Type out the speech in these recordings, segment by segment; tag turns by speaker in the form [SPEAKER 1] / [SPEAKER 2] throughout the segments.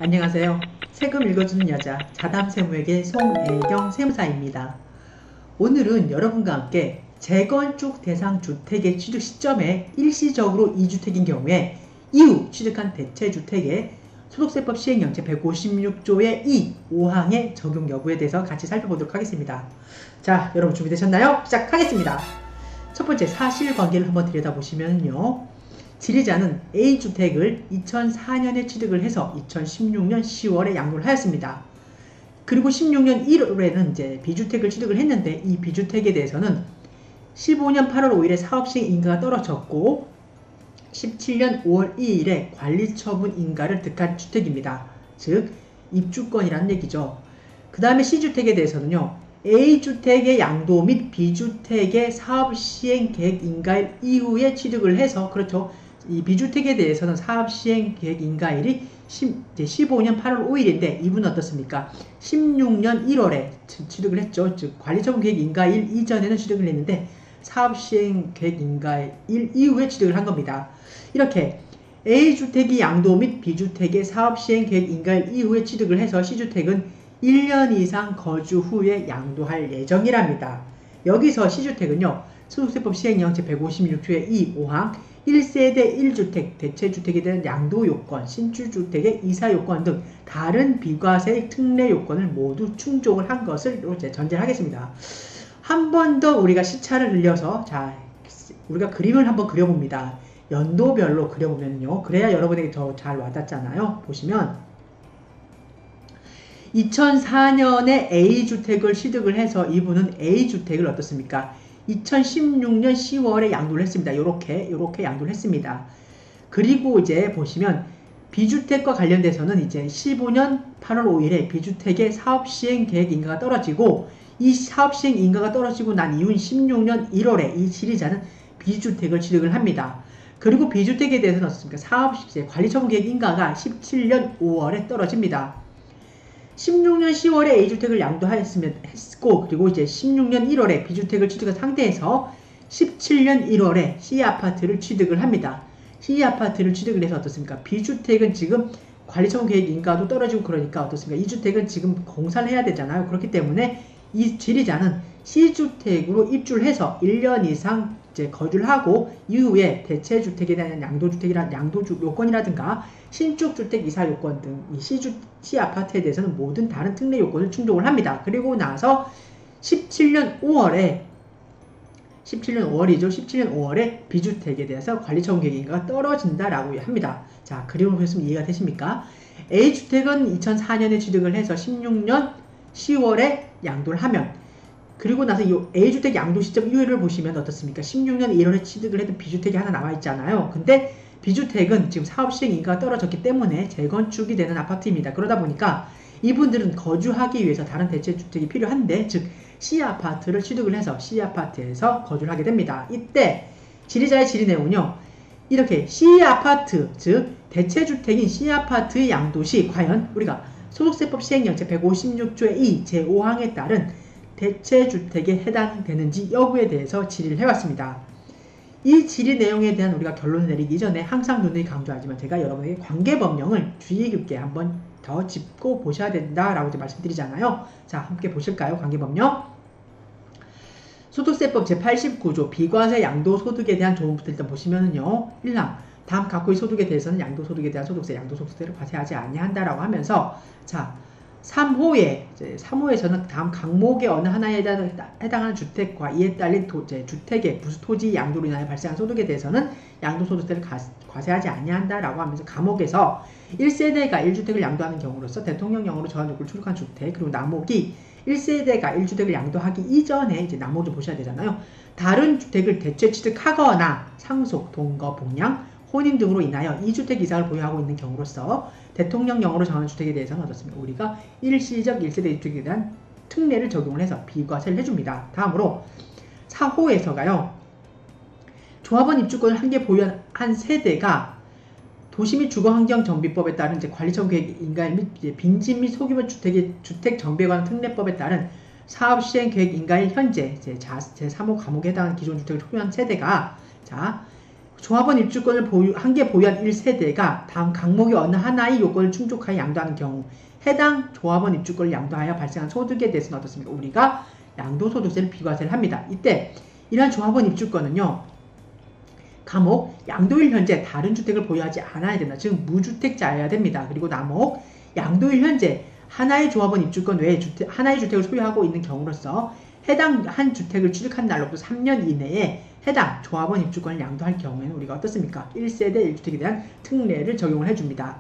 [SPEAKER 1] 안녕하세요. 세금 읽어주는 여자 자담세무에게 송애경 세무사입니다. 오늘은 여러분과 함께 재건축 대상 주택의 취득 시점에 일시적으로 2주택인 경우에 이후 취득한 대체주택의 소득세법 시행령 제156조의 2, 5항의 적용 여부에 대해서 같이 살펴보도록 하겠습니다. 자, 여러분 준비되셨나요? 시작하겠습니다. 첫 번째 사실관계를 한번 들여다보시면요. 지리자는 A주택을 2004년에 취득을 해서 2016년 10월에 양도를 하였습니다. 그리고 16년 1월에는 이제 B주택을 취득을 했는데 이 B주택에 대해서는 15년 8월 5일에 사업시행 인가가 떨어졌고 17년 5월 2일에 관리처분 인가를 득한 주택입니다. 즉 입주권이라는 얘기죠. 그 다음에 C주택에 대해서는요. A주택의 양도 및 B주택의 사업시행 계획 인가일 이후에 취득을 해서 그렇죠. 이 B주택에 대해서는 사업시행 계획 인가일이 15년 8월 5일인데 이분은 어떻습니까? 16년 1월에 취득을 했죠. 즉 관리처분 계획 인가일 이전에는 취득을 했는데 사업시행 계획 인가일 이후에 취득을 한 겁니다. 이렇게 A주택이 양도 및 B주택의 사업시행 계획 인가일 이후에 취득을 해서 C주택은 1년 이상 거주 후에 양도할 예정이랍니다. 여기서 C주택은요. 소득세법 시행령 제156조의 2, 5항 1세대 1주택, 대체주택에 대한 양도요건, 신축주택의 이사요건 등 다른 비과세 특례 요건을 모두 충족을 한 것을 이제 전제를 하겠습니다. 한 번 더 우리가 시차를 늘려서 자 우리가 그림을 한번 그려봅니다. 연도별로 그려보면요. 그래야 여러분에게 더 잘 와닿잖아요. 보시면 2004년에 A주택을 취득을 해서 이분은 A주택을 어떻습니까? 2016년 10월에 양도를 했습니다. 요렇게 양도를 했습니다. 그리고 이제 보시면 B주택과 관련돼서는 이제 15년 8월 5일에 B주택의 사업시행 계획 인가가 떨어지고 이 사업시행 인가가 떨어지고 난 이후인 16년 1월에 이 지리자는 B주택을 취득을 합니다. 그리고 B주택에 대해서는 어떻습니까? 관리처분 계획 인가가 17년 5월에 떨어집니다. 16년 10월에 A주택을 양도했고 그리고 이제 16년 1월에 B주택을 취득한 상태에서 17년 1월에 C아파트를 취득을 합니다. C아파트를 취득을 해서 어떻습니까? B주택은 지금 관리처분 계획 인가도 떨어지고 그러니까 어떻습니까? 이 주택은 지금 공사를 해야 되잖아요. 그렇기 때문에 이 지리자는 C주택으로 입주를 해서 1년 이상 이제 거주를 하고 이후에 대체주택에 대한 양도 요건이라든가 신축주택 이사요건 등 이 C아파트에 대해서는 모든 다른 특례 요건을 충족을 합니다. 그리고 나서 17년 5월이죠. 17년 5월에 B주택에 대해서 관리처분 계획 인가가 떨어진다라고 합니다. 자, 그림을 보셨으면 이해가 되십니까? A주택은 2004년에 취득을 해서 16년 10월에 양도를 하면 그리고 나서 이 A주택 양도 시점 이후를 보시면 어떻습니까? 16년 1월에 취득을 했던 B주택이 하나 남아있잖아요. 근데 B주택은 지금 사업시행 인가가 떨어졌기 때문에 재건축이 되는 아파트입니다. 그러다 보니까 이분들은 거주하기 위해서 다른 대체주택이 필요한데 즉 C아파트를 취득을 해서 C아파트에서 거주를 하게 됩니다. 이때 지리자의 지리 내용은요. 이렇게 C아파트 즉 대체주택인 C아파트의 양도시 과연 우리가 소득세법 시행령 제156조의 2, 제5항에 따른 대체주택에 해당되는지 여부에 대해서 질의를 해왔습니다. 이 질의 내용에 대한 우리가 결론을 내리기 이전에 항상 누누이 강조하지만 제가 여러분에게 관계법령을 주의 깊게 한번 더 짚고 보셔야 된다라고 말씀드리잖아요. 자, 함께 보실까요? 관계법령. 소득세법 제89조 비과세 양도소득에 대한 조문부터 일단 보시면은요. 1항 다음 각호의 소득에 대해서는 양도소득에 대한 소득세, 양도소득세를 과세하지 아니한다라고 하면서 자 3호에서는 다음 각목의 어느 하나에 해당하는 주택과 이에 딸린 주택의 부수 토지 양도로 인하여 발생한 소득에 대해서는 양도소득세를 과세하지 아니한다라고 하면서 감옥에서 1세대가 1주택을 양도하는 경우로서 대통령령으로 저한 요구를 출력한 주택 그리고 남목이 1세대가 1주택을 양도하기 이전에 이제 남목을 보셔야 되잖아요. 다른 주택을 대체 취득하거나 상속, 동거, 복량, 혼인 등으로 인하여 2주택 이상을 보유하고 있는 경우로서 대통령령으로 정한 주택에 대해서는 어떻습니까? 우리가 일시적 1세대 1주택에 대한 특례를 적용을 해서 비과세를 해줍니다. 다음으로 4호에서가요. 조합원 입주권을 한 개 보유한 한 세대가 도시 및 주거환경정비법에 따른 이제 관리처분 계획 인가일 및 빈집 및 소규모 주택 정비에 관한 특례법에 따른 사업시행 계획 인가일 현재 제3호 감옥에 해당하는 기존 주택을 소유한 세대가 자 조합원 입주권을 한 개 보유한 1세대가 다음 각목의 어느 하나의 요건을 충족하여 양도하는 경우 해당 조합원 입주권을 양도하여 발생한 소득에 대해서는 어떻습니까? 우리가 양도소득세를 비과세를 합니다. 이때 이러한 조합원 입주권은요. 감옥, 양도일 현재 다른 주택을 보유하지 않아야 된다. 즉 무주택자여야 됩니다. 그리고 남옥, 양도일 현재 하나의 조합원 입주권 외에 하나의 주택을 소유하고 있는 경우로서 해당 한 주택을 취득한 날로부터 3년 이내에 해당 조합원 입주권을 양도할 경우에는 우리가 어떻습니까? 1세대 1주택에 대한 특례를 적용을 해줍니다.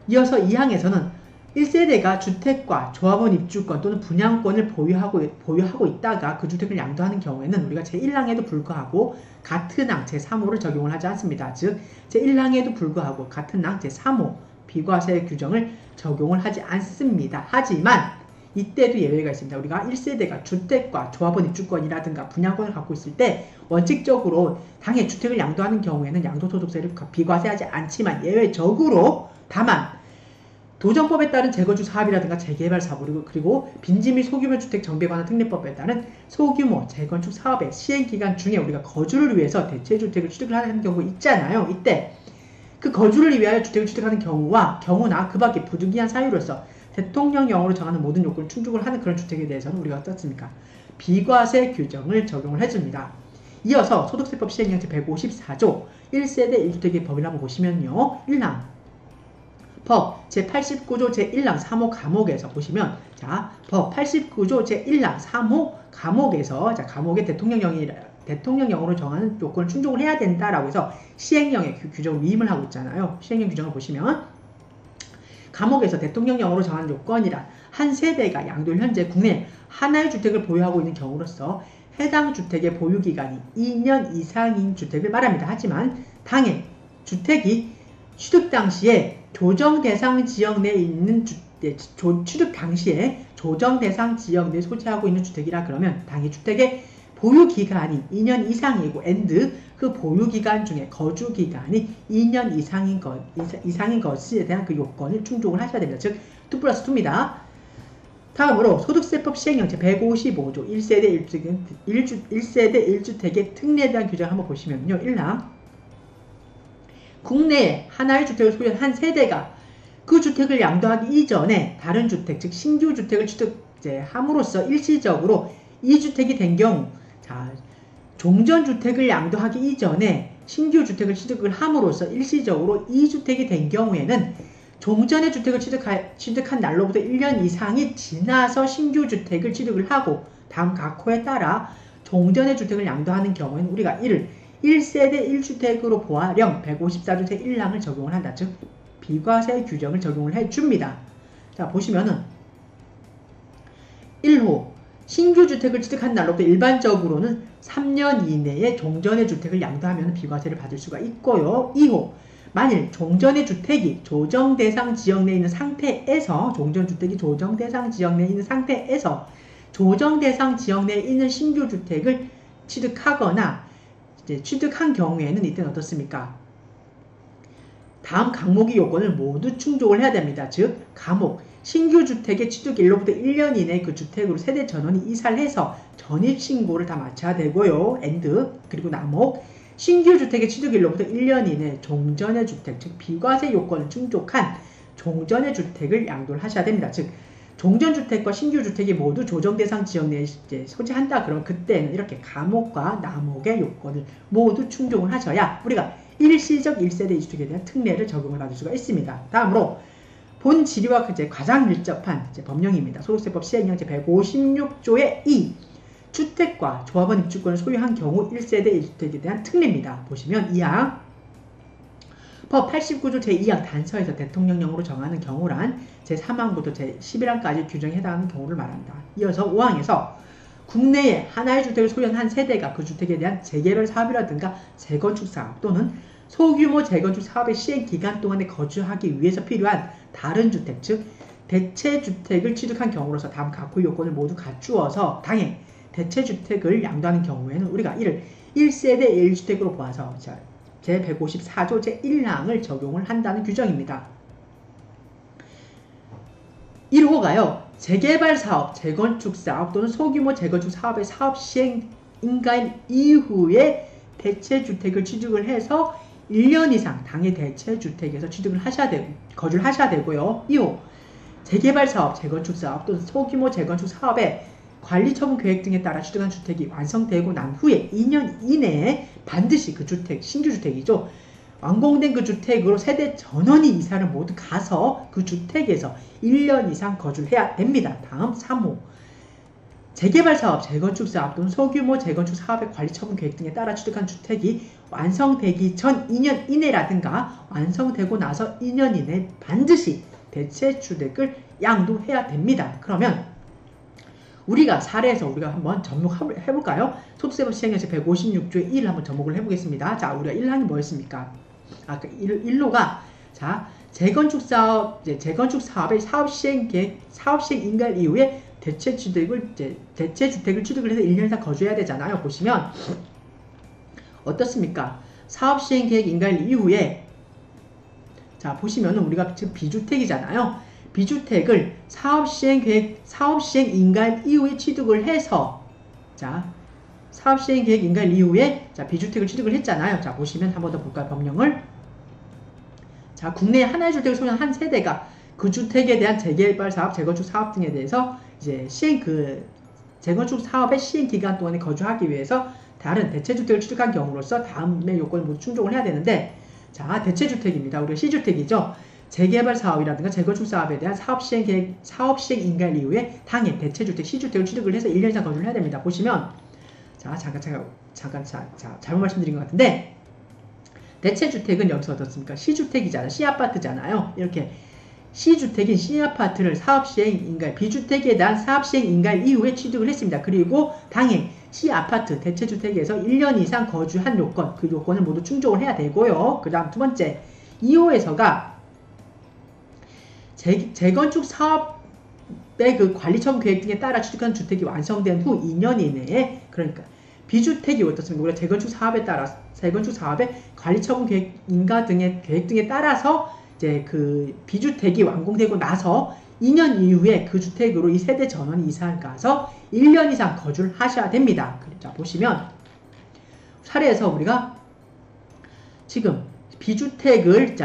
[SPEAKER 1] 이어서 2항에서는 1세대가 주택과 조합원 입주권 또는 분양권을 보유하고 있다가 그 주택을 양도하는 경우에는 우리가 제1항에도 불구하고 같은 항 제3호를 적용을 하지 않습니다. 즉 제1항에도 불구하고 같은 항 제3호 비과세 규정을 적용을 하지 않습니다. 하지만 이때도 예외가 있습니다. 우리가 1세대가 주택과 조합원 입주권이라든가 분양권을 갖고 있을 때 원칙적으로 당해 주택을 양도하는 경우에는 양도소득세를 비과세하지 않지만 예외적으로 다만 도정법에 따른 재건축 사업이라든가 재개발 사업 그리고 빈지 및 소규모 주택 정비에 관한 특례법에 따른 소규모 재건축 사업의 시행기간 중에 우리가 거주를 위해서 대체주택을 취득을 하는 경우 있잖아요. 이때 그 거주를 위하여 주택을 취득하는 경우나 그 밖에 부득이한 사유로서 대통령령으로 정하는 모든 요건을 충족을 하는 그런 주택에 대해서는 우리가 어떻습니까? 비과세 규정을 적용을 해줍니다. 이어서 소득세법 시행령 제154조 1세대 1주택의 법을 한번 보시면요. 1항 법 제89조 제1항 3호 감옥에서 보시면 자, 법 89조 제1항 3호 감옥에서 자, 감옥의 대통령령으로 정하는 요건을 충족을 해야 된다라고 해서 시행령의 규정을 위임을 하고 있잖아요. 시행령 규정을 보시면 감옥에서 대통령령으로 정한 요건이란 한 세대가 양도일 현재 국내 하나의 주택을 보유하고 있는 경우로서 해당 주택의 보유기간이 2년 이상인 주택을 말합니다. 하지만 당해 주택이 취득 당시에 조정 대상 지역 내에 있는 취득 당시에 조정 대상 지역 내에 소지하고 있는 주택이라 그러면 당해 주택의 보유기간이 2년 이상이고 그 보유기간 중에 거주기간이 2년 이상인 것에 대한 그 요건을 충족을 하셔야 됩니다. 즉 2+2입니다. 다음으로 소득세법 시행령 제155조 1세대 1주택의 특례에 대한 규정을 한번 보시면요. 1항 국내에 하나의 주택을 소유한 한 세대가 그 주택을 양도하기 이전에 다른 주택, 즉 신규 주택을 취득함으로써 일시적으로 이 주택이 된 경우 자, 종전주택을 양도하기 이전에 신규 주택을 취득을 함으로써 일시적으로 이 주택이 된 경우에는 종전의 주택을 취득한 날로부터 1년 이상이 지나서 신규 주택을 취득을 하고 다음 각호에 따라 종전의 주택을 양도하는 경우에는 우리가 이를 1세대 1주택으로 보아령 154조 제1항을 적용을 한다. 즉 비과세 규정을 적용을 해줍니다. 자 보시면은 1호 신규 주택을 취득한 날로부터 일반적으로는 3년 이내에 종전의 주택을 양도하면 비과세를 받을 수가 있고요. 2호 만일 종전의 주택이 조정 대상 지역 내에 있는 상태에서 종전주택이 조정 대상 지역 내에 있는 상태에서 조정 대상 지역 내에 있는 신규 주택을 취득하거나 취득한 경우에는 이때는 어떻습니까? 다음 각목의 요건을 모두 충족을 해야 됩니다. 즉 감옥 신규 주택의 취득일로부터 1년 이내에 그 주택으로 세대 전원이 이사를 해서 전입신고를 다 마쳐야 되고요. 그리고 남옥 신규 주택의 취득일로부터 1년 이내에 종전의 주택, 즉 비과세 요건을 충족한 종전의 주택을 양도를 하셔야 됩니다. 즉 종전주택과 신규주택이 모두 조정대상 지역 내에 소지한다 그러면 그때는 이렇게 감옥과 남옥의 요건을 모두 충족을 하셔야 우리가 일시적 1세대 2주택에 대한 특례를 적용을 받을 수가 있습니다. 다음으로 본 질의와 가장 밀접한 법령입니다. 소득세법 시행령 제156조의 2 주택과 조합원 입주권을 소유한 경우 1세대 1주택에 대한 특례입니다. 보시면 2항 법 89조 제2항 단서에서 대통령령으로 정하는 경우란 제3항부터 제11항까지 규정에 해당하는 경우를 말합니다. 이어서 5항에서 국내에 하나의 주택을 소유한 한 세대가 그 주택에 대한 재개발 사업이라든가 재건축 사업 또는 소규모 재건축 사업의 시행 기간 동안에 거주하기 위해서 필요한 다른 주택, 즉 대체주택을 취득한 경우로서 다음 각호 요건을 모두 갖추어서 당해 대체주택을 양도하는 경우에는 우리가 이를 1세대 1주택으로 보아서 제154조 제1항을 적용을 한다는 규정입니다. 1호가요. 재개발 사업, 재건축 사업 또는 소규모 재건축 사업의 사업 시행 인가일 이후에 대체주택을 취득을 해서 1년 이상 당해 대체주택에서 취득을 하셔야 되고 거주를 하셔야 되고요. 이후 재개발사업, 재건축사업 또는 소규모 재건축 사업의 관리처분 계획 등에 따라 취득한 주택이 완성되고 난 후에 2년 이내에 반드시 그 주택, 신규주택이죠. 완공된 그 주택으로 세대 전원이 이사를 모두 가서 그 주택에서 1년 이상 거주를 해야 됩니다. 다음 3호. 재개발사업, 재건축사업 또는 소규모 재건축 사업의 관리처분 계획 등에 따라 취득한 주택이 완성되기 전 2년 이내라든가 완성되고 나서 2년 이내에 반드시 대체주택을 양도해야 됩니다. 그러면 우리가 사례에서 우리가 한번 접목해볼까요? 소득세법 시행령제 156조의 1을 한번 접목을 해보겠습니다. 자, 우리가 1항이 뭐였습니까? 아까 1호가 자, 재건축 사업의 사업 시행 인가일 이후에 대체주택을 취득을 해서 1년 이상 거주해야 되잖아요. 보시면 어떻습니까? 사업 시행 계획 인가일 이후에 자, 보시면은 우리가 지금 비주택이잖아요. 비주택을 사업 시행 인가일 이후에 취득을 해서 자, 사업 시행 계획 인가일 이후에 자, 비주택을 취득을 했잖아요. 자, 보시면 한 번 더 볼까요? 법령을. 자, 국내 하나의 주택을 소유한 한 세대가 그 주택에 대한 재개발 사업, 재건축 사업 등에 대해서 이제 재건축 사업의 시행 기간 동안에 거주하기 위해서 다른 대체주택을 취득한 경우로서 다음의 요건을 모두 충족을 해야 되는데, 자, 대체주택입니다. 우리가 C주택이죠. 재개발 사업이라든가 재건축 사업에 대한 사업 시행 인가일 이후에 당해 대체주택 C주택을 취득을 해서 1년 이상 거주를 해야 됩니다. 보시면 자, 잠깐 잘못 말씀드린 것 같은데, 대체주택은 여기서 어떻습니까? C주택이잖아요. C아파트잖아요. 이렇게 C주택인 C아파트를 사업시행인가일, B주택에 대한 사업시행인가일 이후에 취득을 했습니다. 그리고 당해 C아파트 대체주택에서 1년 이상 거주한 요건, 그 요건을 모두 충족을 해야 되고요. 그 다음 두 번째, 2호에서가 재건축 사업의 그 관리처분 계획 등에 따라 취득한 주택이 완성된 후 2년 이내에, 그러니까 비주택이 어떻습니까? 우리가 재건축 사업의 관리처분 계획 등에 따라서 이제 그 비주택이 완공되고 나서 2년 이후에 그 주택으로 이 세대 전원이 이사를 가서 1년 이상 거주를 하셔야 됩니다. 자, 보시면 사례에서 우리가 지금 비주택을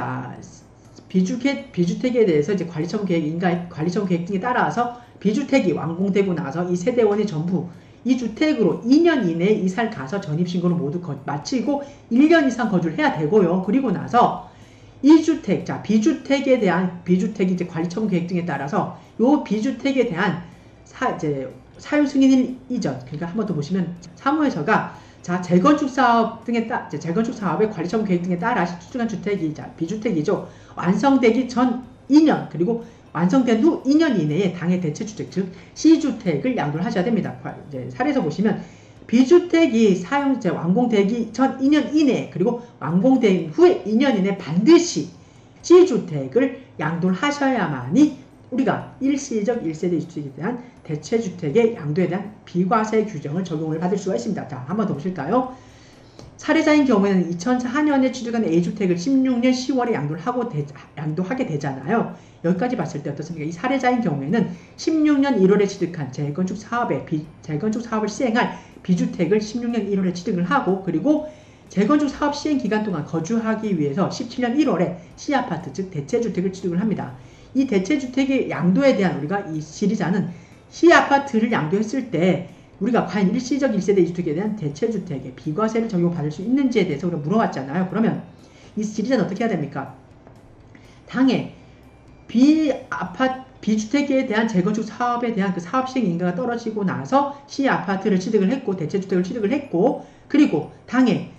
[SPEAKER 1] 비주택에 대해서 이제 관리처분 계획 등에 따라서 비주택이 완공되고 나서 이 세대원이 전부 이 주택으로 2년 이내에 이사를 가서 전입신고를 모두 마치고 1년 이상 거주를 해야 되고요. 그리고 나서 이 주택, 자, 비주택이 이제 관리처분 계획 등에 따라서 요 비주택에 대한 사유 승인 이전, 그러니까 한 번 더 보시면 3호에서가 자, 재건축 사업의 관리처분 계획 등에 따라 취득한 주택이 비주택이죠. 완성되기 전 2년, 그리고 완성된 후 2년 이내에 당해 대체주택, 즉 C주택을 양도를 하셔야 됩니다. 이제 사례에서 보시면 비주택이 완공되기 전 2년 이내, 그리고 완공된 후에 2년 이내 반드시 C주택을 양도를 하셔야만이 우리가 일시적 1세대 주택에 대한 대체주택의 양도에 대한 비과세 규정을 적용을 받을 수가 있습니다. 자, 한 번 더 보실까요? 사례자인 경우에는 2004년에 취득한 A주택을 16년 10월에 양도하게 되잖아요. 여기까지 봤을 때 어떻습니까? 이 사례자인 경우에는 16년 1월에 취득한 재건축 사업을 시행할 B주택을 16년 1월에 취득을 하고, 그리고 재건축 사업 시행 기간 동안 거주하기 위해서 17년 1월에 C아파트, 즉 대체주택을 취득을 합니다. 이 대체주택의 양도에 대한 우리가 이 지리자는 C아파트를 양도했을 때 우리가 과연 일시적 1세대 2주택에 대한 대체주택에 비과세를 적용받을 수 있는지에 대해서 우리가 물어봤잖아요. 그러면 이 지리자는 어떻게 해야 됩니까? 당해 B주택에 대한 재건축 사업에 대한 그 사업 시행 인가가 떨어지고 나서 C아파트를 취득을 했고, 대체주택을 취득을 했고, 그리고 당해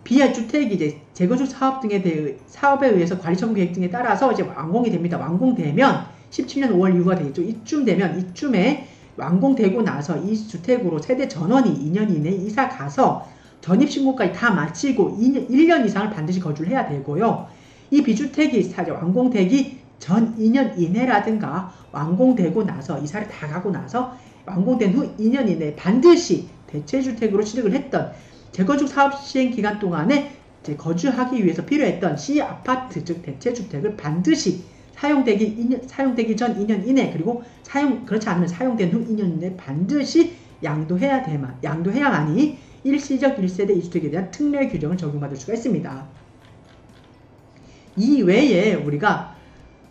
[SPEAKER 1] B주택이 이제 재건축 사업 등에 대해 사업에 의해서 관리처분 계획 등에 따라서 이제 완공이 됩니다. 완공되면 17년 5월 이후가 되겠죠. 이쯤에 완공되고 나서 이 주택으로 세대 전원이 2년 이내에 이사 가서 전입신고까지 다 마치고 1년 이상을 반드시 거주를 해야 되고요. 이 비주택이 완공되기 전 2년 이내라든가 완공되고 나서 이사를 다 가고 나서 완공된 후 2년 이내에 반드시 대체주택으로 취득을 했던 재건축 사업 시행 기간 동안에 이제 거주하기 위해서 필요했던 C아파트, 즉 대체주택을 반드시 사용되기 전 2년 이내, 그리고 그렇지 않으면 사용된 후 2년 이내 반드시 양도해야만이 일시적 1세대 2주택에 대한 특례 규정을 적용받을 수가 있습니다. 이 외에 우리가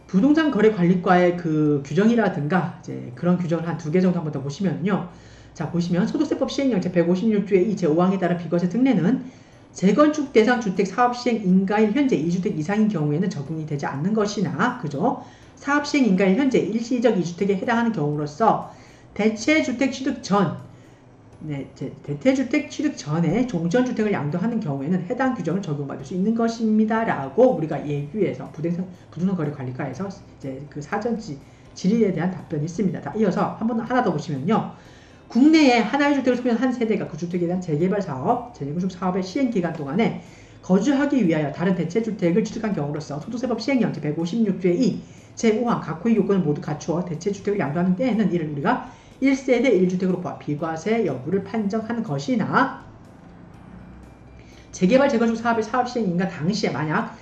[SPEAKER 1] 부동산 거래 관리과의 그 규정이라든가 이제 그런 규정을 한 2개 정도 한번 더 보시면요. 자, 보시면 소득세법 시행령 제156조의 이 제5항에 따른 비과세 특례는 재건축 대상 주택 사업 시행 인가일 현재 2주택 이상인 경우에는 적용이 되지 않는 것이나, 그죠? 사업 시행 인가일 현재 일시적 2주택에 해당하는 경우로서 대체주택 취득 전, 대체주택 취득 전에 종전주택을 양도하는 경우에는 해당 규정을 적용받을 수 있는 것입니다. 라고 우리가 예규에서 부동산 거래 관리과에서 이제 그 사전 질의에 대한 답변이 있습니다. 자, 이어서 하나 더 보시면요. 국내에 하나의 주택을 소유한 한 세대가 그 주택에 대한 재개발 사업, 재건축 사업의 시행 기간 동안에 거주하기 위하여 다른 대체주택을 취득한 경우로서 소득세법 시행령 제156조의 2, 제5항 각호의 요건을 모두 갖추어 대체주택을 양도하는 때에는 이를 우리가 1세대 1주택으로 보아 비과세 여부를 판정하는 것이나, 재개발 재건축 사업의 사업 시행인가 당시에 만약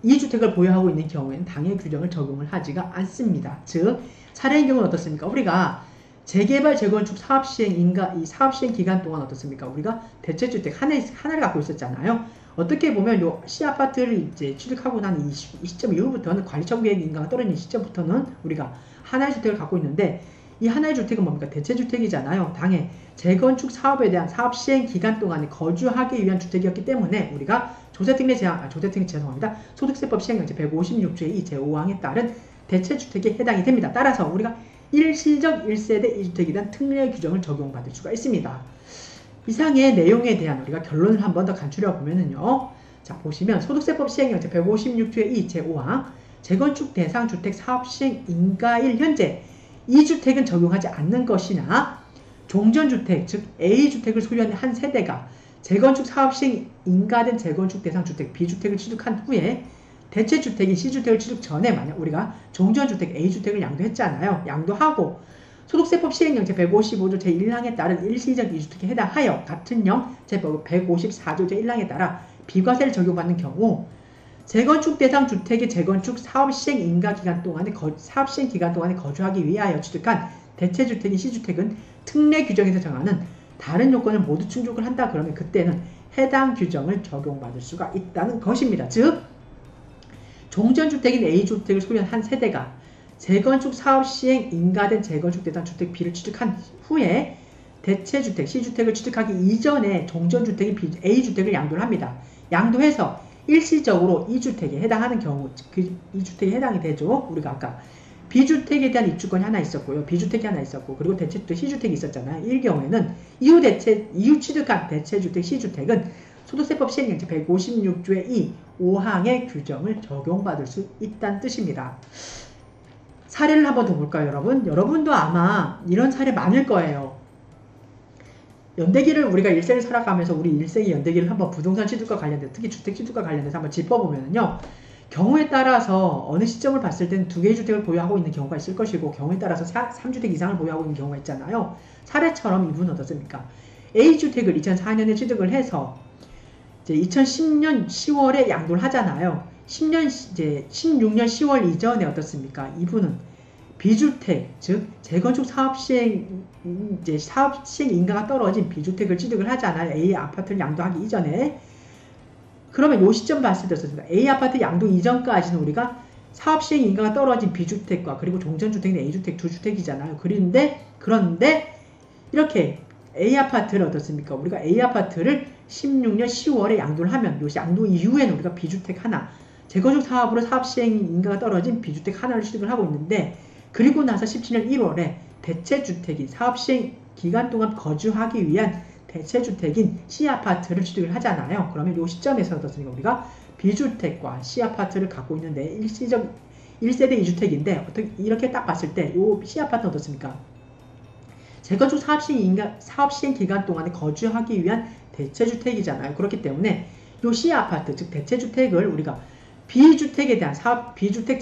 [SPEAKER 1] 2주택을 보유하고 있는 경우에는 당해 규정을 적용을 하지가 않습니다. 즉 사례의 경우는 어떻습니까? 우리가 재개발 재건축 사업 시행인가 이 사업 시행 기간 동안 어떻습니까? 우리가 대체주택 하나를 갖고 있었잖아요. 어떻게 보면 요 C아파트를 이제 취득하고 난 이 시점 이후부터는 관리처분 계획 인가가 떨어진 시점부터는 우리가 하나의 주택을 갖고 있는데, 이 하나의 주택은 뭡니까? 대체주택이잖아요. 당해 재건축 사업에 대한 사업 시행 기간 동안에 거주하기 위한 주택이었기 때문에 우리가 소득세법 시행령 제156조의 이 제5항에 따른 대체주택에 해당이 됩니다. 따라서 우리가 일시적 1세대 2주택에 대한 특례 규정을 적용받을 수가 있습니다. 이상의 내용에 대한 우리가 결론을 한 번 더 간추려 보면은요. 자, 보시면 소득세법 시행령 제156조의 2 제5항 재건축 대상 주택 사업 시행 인가일 현재 2주택은 적용하지 않는 것이나, 종전주택 즉 A주택을 소유한 한 세대가 재건축 사업 시행 인가된 재건축 대상 주택 B주택을 취득한 후에 대체주택인 C주택을 취득 전에 만약 우리가 종전주택 A주택을 양도했잖아요. 양도하고 소득세법 시행령 제155조 제1항에 따른 일시적 2주택에 해당하여 같은 령 제154조 제1항에 따라 비과세를 적용받는 경우, 재건축 대상 주택의 재건축 사업 시행 인가 기간 동안에 사업 시행 기간 동안에 거주하기 위하여 취득한 대체주택인 C주택은 특례 규정에서 정하는 다른 요건을 모두 충족을 한다 그러면 그때는 해당 규정을 적용받을 수가 있다는 것입니다. 즉 종전주택인 A주택을 소유한 한 세대가 재건축 사업 시행 인가된 재건축 대상 주택 B를 취득한 후에 대체주택 C주택을 취득하기 이전에 종전주택인 A주택을 양도를 합니다. 양도해서 일시적으로 2주택에 해당하는 경우, 그 2주택에 해당이 되죠. 우리가 아까 B주택에 대한 입주권이 하나 있었고요. B주택이 하나 있었고, 그리고 대체주택 C주택이 있었잖아요. 이 경우에는 이후 취득한 대체주택 C주택은 소득세법 시행령 제156조의 2, 5항의 규정을 적용받을 수 있다는 뜻입니다. 사례를 한번 더 볼까요, 여러분? 여러분도 아마 이런 사례 많을 거예요. 연대기를 우리가 일생을 살아가면서 우리 일생의 연대기를 한번 부동산 취득과 관련돼서, 특히 주택 취득과 관련돼서 한번 짚어보면요. 경우에 따라서 어느 시점을 봤을 때는 2개의 주택을 보유하고 있는 경우가 있을 것이고, 경우에 따라서 3주택 이상을 보유하고 있는 경우가 있잖아요. 사례처럼 이분은 어떻습니까? A주택을 2004년에 취득을 해서 이제 2010년 10월에 양도를 하잖아요. 16년 10월 이전에 어떻습니까? 이분은 B주택, 즉 재건축 사업 시행 인가가 떨어진 B주택을 취득을 하잖아요. A 아파트를 양도하기 이전에. 그러면 이 시점 봤을 때 어떻습니까? A 아파트 양도 이전까지는 우리가 사업 시행 인가가 떨어진 B주택과 그리고 종전주택인 A주택 두 주택이잖아요. 그런데 이렇게 A 아파트를 어떻습니까? 우리가 A 아파트를 16년 10월에 양도를 하면 이 양도 이후에는 우리가 B주택 하나, 재건축 사업으로 사업 시행 인가가 떨어진 B주택 하나를 취득을 하고 있는데, 그리고 나서 17년 1월에 대체주택인 사업 시행 기간 동안 거주하기 위한 대체주택인 C아파트를 취득을 하잖아요. 그러면 이 시점에서 어떻습니까? 우리가 B주택과 C아파트를 갖고 있는데 일시적 1세대 2주택인데 어떻게 이렇게 딱 봤을 때 이 C아파트는 어떻습니까? 재건축 사업 시행 기간 동안에 거주하기 위한 대체주택이잖아요. 그렇기 때문에 이 C아파트, 즉 대체주택을 우리가 B주택에 대한 B주택에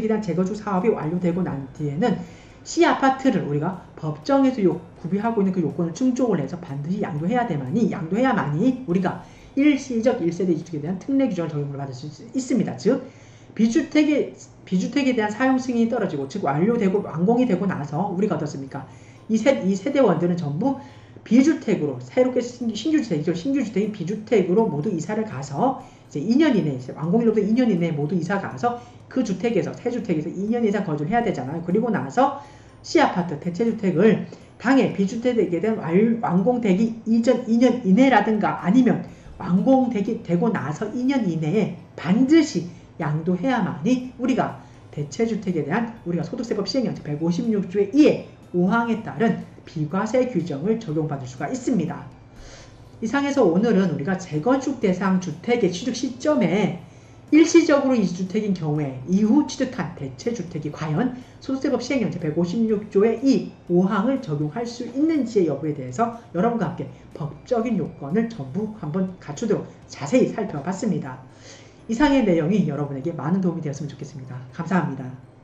[SPEAKER 1] 대한 재건축 사업이 완료되고 난 뒤에는 C아파트를 우리가 법정에서 구비하고 있는 그 요건을 충족을 해서 반드시 양도해야만이 우리가 일시적 1세대 2주택에 대한 특례 규정을 적용을 받을 수 있습니다. 즉 B주택에 대한 사용 승인이 떨어지고, 즉 완공이 되고 나서 우리가 어떻습니까? 이 세대원들은 전부 비주택으로 새롭게 신규주택이죠. 신규주택인 비주택으로 모두 이사를 가서 이제 2년 이내, 완공일로부터 2년 이내에 모두 이사 가서 그 주택에서 새 주택에서 2년 이상 거주를 해야 되잖아요. 그리고 나서 C아파트 대체주택을 당해 비주택에 대한 완공되기 이전 2년 이내라든가 아니면 완공되기 되고 나서 2년 이내에 반드시 양도해야만이 우리가 대체주택에 대한 우리가 소득세법 시행령 156조의 2의 5항에 따른 비과세 규정을 적용받을 수가 있습니다. 이상해서 오늘은 우리가 재건축 대상 주택의 취득 시점에 일시적으로 이주택인 경우에 이후 취득한 대체주택이 과연 소득세법 시행령 제156조의 이 5항을 적용할 수 있는지의 여부에 대해서 여러분과 함께 법적인 요건을 전부 한번 갖추도록 자세히 살펴봤습니다. 이상의 내용이 여러분에게 많은 도움이 되었으면 좋겠습니다. 감사합니다.